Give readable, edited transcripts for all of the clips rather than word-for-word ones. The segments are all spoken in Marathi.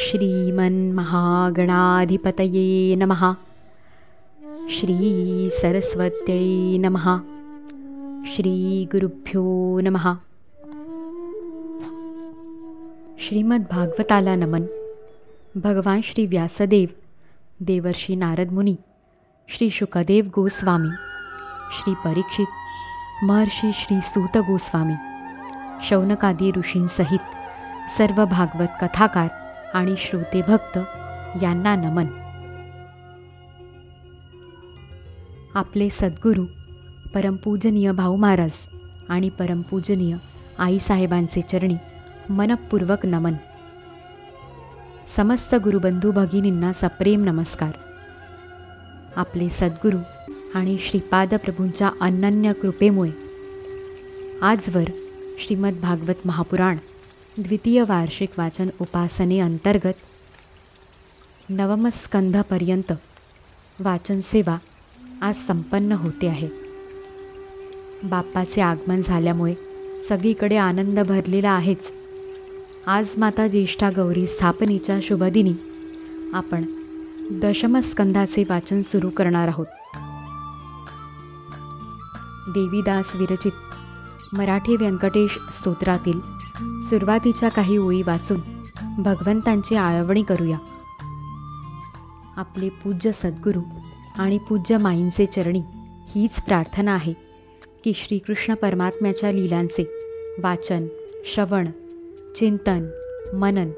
श्रीमन्महागणाधिपतये नमः. श्री सरस्वत्यै नमः. श्री गुरुभ्यो नमः. श्रीमद भागवताला नमन. भगवान श्री व्यासदेव, देवर्षी नारद मुनी, श्री शुकदेव गोस्वामी, श्री परीक्षित, महर्षी श्री सूत गोस्वामी, शौनकादी ऋषींसहित सर्व भागवत कथाकार आणि श्रोते भक्त यांना नमन. आपले सद्गुरू परमपूजनीय भाऊ महाराज आणि परमपूजनीय आईसाहेबांचे चरणी मनपूर्वक नमन. समस्त गुरुबंधू भगिनींना सप्रेम नमस्कार. आपले सद्गुरू आणि श्रीपाद प्रभूंच्या अनन्य कृपेमुळे आजवर श्रीमद भागवत महापुराण द्वितीय वार्षिक वाचन उपासने अंतर्गत नवम स्कंधापर्यंत वाचन सेवा आज संपन्न होते आहे. बाप्पाचे आगमन झाल्यामुळे सगळीकडे आनंद भरलेला आहेच. आज माता ज्येष्ठा गौरी स्थापनेच्या शुभदिनी आपण दशमस्कंधाचे वाचन सुरू करणार आहोत. देवीदास विरचित मराठी व्यंकटेश स्तोत्रातील सुरुवातीच्या काही ओळी वाचून भगवंतांची आळवणी करूया. आपले पूज्य सद्गुरू आणि पूज्य माईंचे चरणी हीच प्रार्थना आहे की श्रीकृष्ण परमात्म्याच्या लीलांचे वाचन, श्रवण, चिंतन, मनन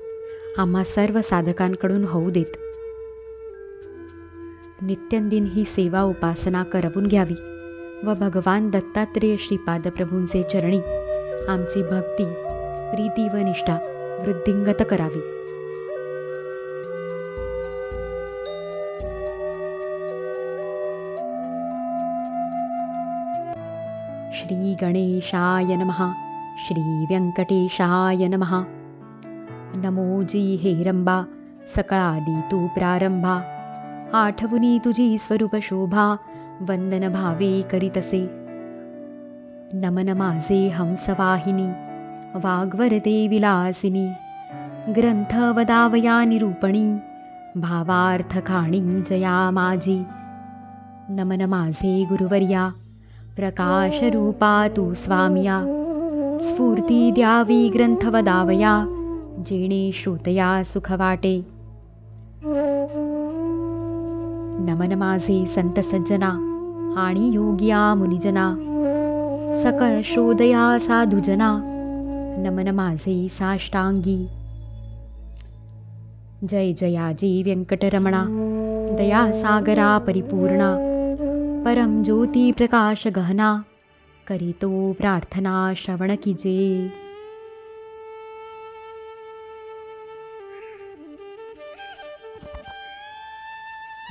आम्हा सर्व साधकांकडून होऊ देत. नित्यंदिन ही सेवा उपासना करवून घ्यावी व भगवान दत्तात्रेय श्रीपादप्रभूंचे चरणी आमची भक्ती, प्रीती व निष्ठा वृद्धिंगत करावी. श्री गणेशाय नमः. श्री व्यंकटेशाय नमः. नमो जी हेरंबा, सकळादी तू प्रारंभा, आठवुनी तुझी स्वरूप शोभा, वंदन भावे करीतसे. नमन माझे हंसवाहिनी, वाग्वरते विलासिनी, ग्रंथ वदावया निरूपणी, भावार्थ खाणी जया माझी. नमन माझे गुरुवर्या, प्रकाशरूपा तू स्वामिया, स्फूर्ती द्यावी ग्रंथ वदावया, जेणे श्रोतया सुख वाटे. नमन माझे संत सज्जना आणि योगिया मुनिजना, सकळ शोधया साधुजना, नमन माझे साष्टांगी. जय जयाजी व्यंकटरमणा, दया सागरा परिपूर्णा, परम ज्योती प्रकाश गहना, करीतो प्रार्थना श्रवण कीजे.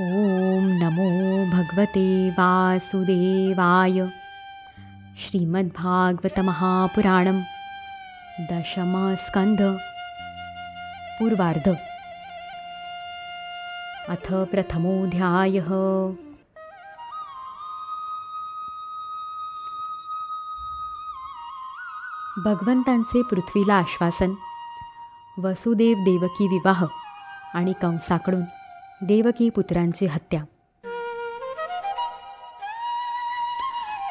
ओम नमो भगवते वासुदेवाय. श्रीमद्भागवत महापुराणम दशमस्कंध पूर्वार्ध. अथ प्रथमोऽध्यायः. भगवंतांचे पृथ्वीला आश्वासन, वसुदेव देवकी विवाह आणि कंसाकडून देवकी पुत्रांची हत्या.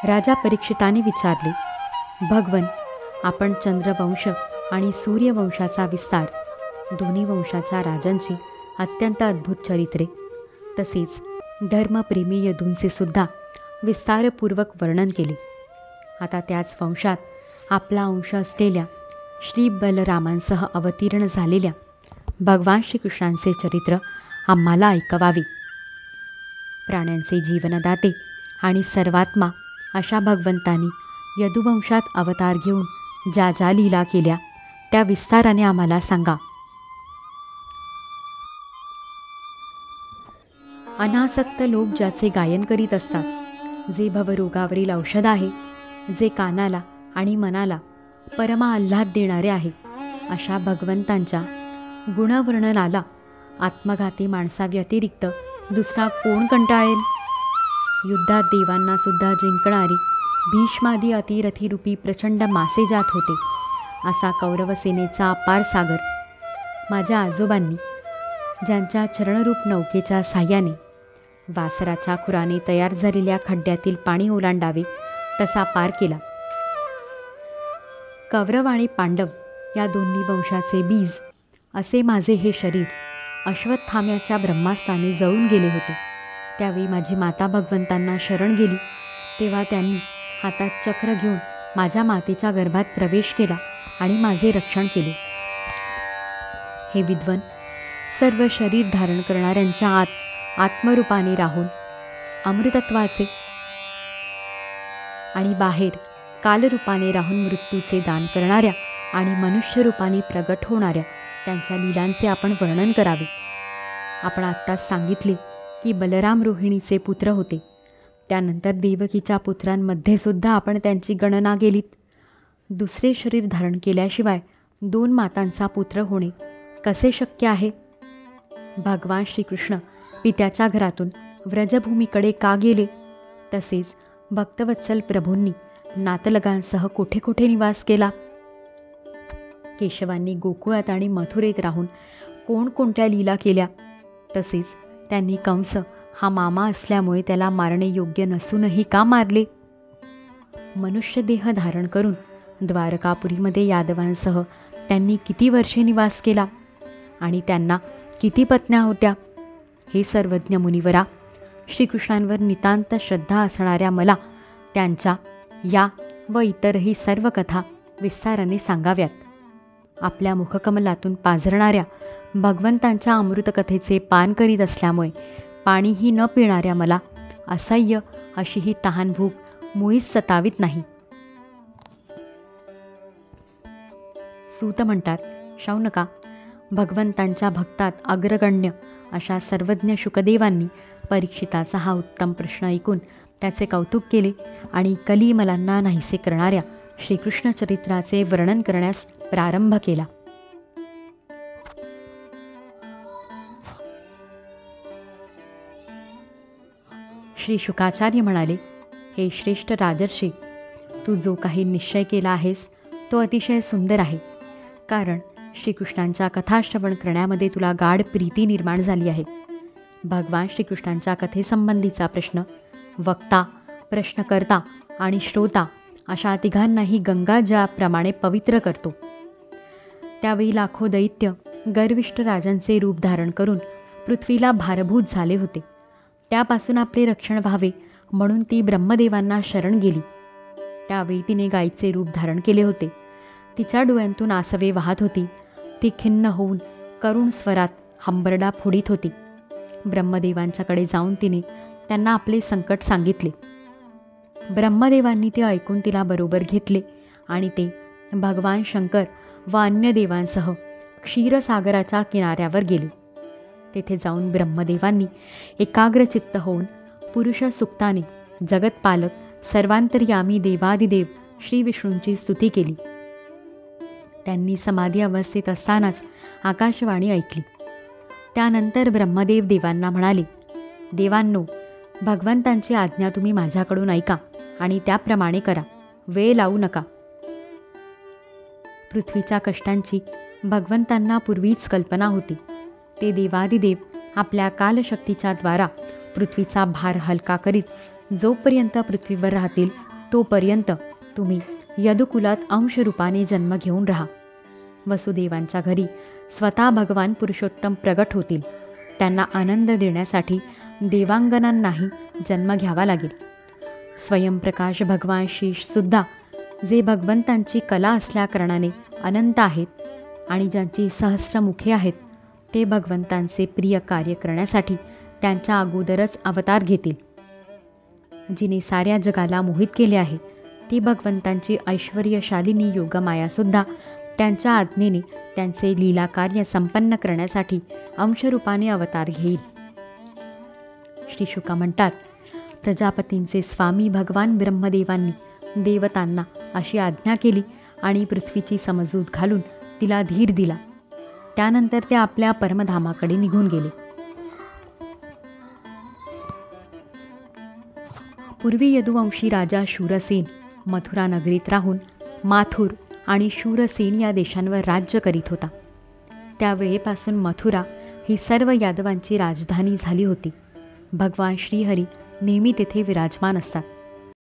राजा परीक्षिताने विचारले, भगवन, आपण चंद्रवंश आणि सूर्यवंशाचा विस्तार, दोन्ही वंशाच्या राजांची अत्यंत अद्भुत चरित्रे, तसेच धर्मप्रेमी यदूंचे सुद्धा विस्तारपूर्वक वर्णन केले. आता त्याच वंशात आपला अंश असलेल्या श्री बलरामांसह अवतीर्ण झालेल्या भगवान श्रीकृष्णांचे चरित्र आम्हाला ऐकवावे. प्राण्यांचे जीवनदाते आणि सर्वात्मा अशा भगवंतांनी यदुवंशात अवतार घेऊन ज्या ज्या लीला केल्या त्या विस्ताराने आम्हाला सांगा. अनासक्त लोक ज्याचे गायन करीत असतात, जे भवरोगावरील औषध आहे, जे कानाला आणि मनाला परमा आल्हाद देणारे आहे, अशा भगवंतांच्या गुणवर्णनाला आत्मघाती माणसाव्यतिरिक्त दुसरा कोण कंटाळेल? युद्धात देवांना सुद्धा जिंकणारी भीष्मादी अतिरथीरूपी प्रचंड मासे जात होते. असा कौरवसेनेचा अपार सागर माझ्या आजोबांनी ज्यांच्या चरणरूप नौकेच्या साह्याने वासराच्या खुराने तयार झालेल्या खड्ड्यातील पाणी ओलांडावे तसा पार केला. कौरव आणि पांडव या दोन्ही वंशाचे बीज असे माझे हे शरीर अश्वत्थाम्याच्या ब्रह्मास्त्राने जळून गेले होते. त्यावेळी माझी माता भगवंतांना शरण गेली, तेव्हा त्यांनी हातात चक्र घेऊन माझ्या मातेच्या गर्भात प्रवेश केला आणि माझे रक्षण केले. हे विद्वन, सर्व शरीर धारण करणाऱ्यांच्या आत्मरूपाने राहून अमृतत्वाचे आणि बाहेर कालरूपाने राहून मृत्यूचे दान करणाऱ्या आणि मनुष्यरूपाने प्रगट होणाऱ्या त्यांच्या लीलांचे आपण वर्णन करावे. आपण आत्ताच सांगितले की बलराम रोहिणीचे पुत्र होते. त्यानंतर देवकीच्या पुत्रांमध्ये सुद्धा आपण त्यांची गणना केलीत. दुसरे शरीर धारण केल्याशिवाय 2 मातांचा पुत्र होणे कसे शक्य आहे? भगवान श्रीकृष्ण पित्याच्या घरातून व्रजभूमीकडे का गेले? तसेच भक्तवत्सल प्रभूंनी नातलगांसह कुठे कुठे निवास केला? केशवांनी गोकुळात आणि मथुरेत राहून कोणकोणत्या लीला केल्या? तसेच त्यांनी कंस हा मामा असल्यामुळे त्याला मारणे योग्य नसूनही का मारले? मनुष्यदेह धारण करून द्वारकापुरीमध्ये यादवांसह त्यांनी किती वर्षे निवास केला आणि त्यांना किती पत्न्या होत्या? हे सर्वज्ञ मुनिवरा, श्रीकृष्णांवर नितांत श्रद्धा असणाऱ्या मला त्यांच्या या व इतरही सर्व कथा विस्ताराने सांगाव्यात. आपल्या मुखकमलातून पाझरणाऱ्या भगवंतांच्या अमृतकथेचे पान करीत असल्यामुळे पाणीही न पिणाऱ्या मला असह्य अशी ही तहानभूक मुळीच सतावीत नाही. सूत म्हणतात, शौनका, भगवंतांच्या भक्तात अग्रगण्य अशा सर्वज्ञ शुकदेवांनी परीक्षिताचा हा उत्तम प्रश्न ऐकून त्याचे कौतुक केले आणि कलिमलांना नाहीसे करणाऱ्या श्रीकृष्ण चरित्राचे वर्णन करण्यास प्रारंभ केला. श्री शुकाचार्य म्हणाले, हे श्रेष्ठ राजर्षी, तू जो काही निश्चय केला आहेस तो अतिशय सुंदर आहे. कारण श्रीकृष्णांच्या कथाश्रवण करण्यामध्ये तुला गाढ प्रीती निर्माण झाली आहे. भगवान श्रीकृष्णांच्या कथेसंबंधीचा प्रश्न वक्ता, प्रश्नकर्ता आणि श्रोता अशा तिघांनाही गंगा ज्याप्रमाणे पवित्र करतो. त्यावेळी लाखो दैत्य गर्विष्ठ राजांचे रूप धारण करून पृथ्वीला भारभूत झाले होते. त्यापासून आपले रक्षण व्हावे म्हणून ती ब्रह्मदेवांना शरण गेली. त्यावेळी तिने गायीचे रूप धारण केले होते. तिच्या डोळ्यांतून आसवे वाहत होती. ती खिन्न होऊन करुण स्वरात हंबरडा फोडीत होती. ब्रह्मदेवांच्याकडे जाऊन तिने त्यांना आपले संकट सांगितले. ब्रह्मदेवांनी ते ऐकून तिला बरोबर घेतले आणि ते भगवान शंकर व अन्य देवांसह क्षीरसागराच्या किनाऱ्यावर गेले. तेथे जाऊन ब्रह्मदेवांनी एकाग्रचित्त होऊन पुरुष सुक्ताने जगतपालक सर्वांतर्यामी देवादिदेव श्री विष्णूंची स्तुती केली. त्यांनी समाधी अवस्थेत असतानाच आकाशवाणी ऐकली. त्यानंतर ब्रह्मदेव देवांना म्हणाले, देवांनो, भगवंतांची आज्ञा तुम्ही माझ्याकडून ऐका आणि त्याप्रमाणे करा, वेळ लावू नका. पृथ्वीच्या कष्टांची भगवंतांना पूर्वीच कल्पना होती. ते देवादिदेव आपल्या कालशक्तीच्या द्वारा पृथ्वीचा भार हलका करीत जोपर्यंत पृथ्वीवर राहतील तोपर्यंत तुम्ही यदुकुलात अंशरूपाने जन्म घेऊन राहा. वसुदेवांच्या घरी स्वतः भगवान पुरुषोत्तम प्रगट होतील. त्यांना आनंद देण्यासाठी देवांगनांनाही जन्म घ्यावा लागेल. स्वयंप्रकाश भगवान शेषसुद्धा, जे भगवंतांची कला असल्याकारणाने अनंत आहेत आणि ज्यांची सहस्र मुखे आहेत, ते भगवंतांचे प्रिय कार्य करण्यासाठी त्यांच्या अगोदरच अवतार घेतील. जिने साऱ्या जगाला मोहित केले आहे ती भगवंतांची ऐश्वर्यशालिनी योगमायासुद्धा त्यांच्या आज्ञेने त्यांचे लीला कार्य संपन्न करण्यासाठी अंशरूपाने अवतार घेईल. श्री शुका म्हणतात, प्रजापतींचे स्वामी भगवान ब्रह्मदेवांनी देवतांना अशी आज्ञा केली आणि पृथ्वीची समजूत घालून तिला धीर दिला. त्यानंतर ते आपल्या परमधामाकडे निघून गेले. पूर्वी यदुवंशी राजा शूरसेन मथुरा नगरीत राहून माथुर आणि शूरसेन या देशांवर राज्य करीत होता. त्यावेळेपासून मथुरा ही सर्व यादवांची राजधानी झाली होती. भगवान श्रीहरी नेहमी तेथे विराजमान असतात.